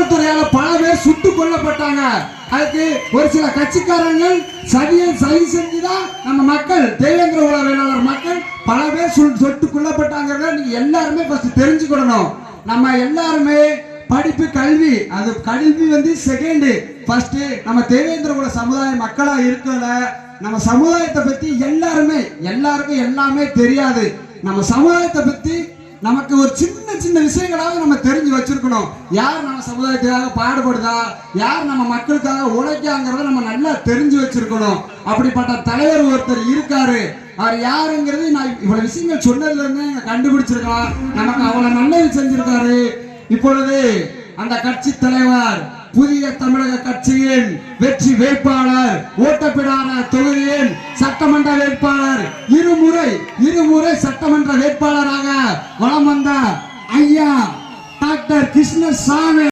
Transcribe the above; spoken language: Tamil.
காவல்துறையால பல பேர் சுட்டுக் கொல்லப்பட்டாங்க. அதுக்கு ஒரு சில கட்சிக்காரங்கள் சரி செஞ்சுதான் நம்ம மக்கள் தேவேந்திர குல வேளாளர் மக்கள் பல பேர் சுட்டுக் கொல்லப்பட்டாங்க. நீங்க எல்லாருமே ஃபர்ஸ்ட் தெரிஞ்சுக்கணும். நம்ம எல்லாருமே படிப்பு கல்வி, அது கல்வி வந்து செகண்ட், ஃபர்ஸ்ட் நம்ம தேவேந்திர குல சமுதாய மக்களா இருக்கல. நம்ம சமுதாயத்தை பத்தி எல்லாருக்கும் எல்லாமே தெரியாது. நம்ம சமுதாயத்தை பத்தி நமக்கு ஒரு சின்ன சின்ன விஷயங்களாவது நம்ம தெரிஞ்சு வச்சிருக்கணும். யார் நம்ம சமுதாயத்துக்காக பாடுபடுதா, யார் நம்ம மக்களுக்காக உழைக்காங்கிறத நம்ம நல்லா தெரிஞ்சு வச்சிருக்கணும். அப்படிப்பட்ட தலைவர் ஒருத்தர் இருக்காரு. அவர் யாருங்கிறது நான் இவ்வளவு விஷயங்கள் சொன்னதுல இருந்து கண்டுபிடிச்சிருக்கலாம். நமக்கு அவ்வளவு நல்லது செஞ்சிருக்காரு. இப்பொழுது அந்த கட்சி தலைவர் புதிய தமிழக கட்சியின் வெற்றி வேட்பாளர், ஓட்டப்பிடாத தொகுதியின் சட்டமன்ற வேட்பாளர், இருமுறை சட்டமன்ற வேட்பாளராக வலம் வந்த ஐயா டாக்டர் கிருஷ்ணசாமி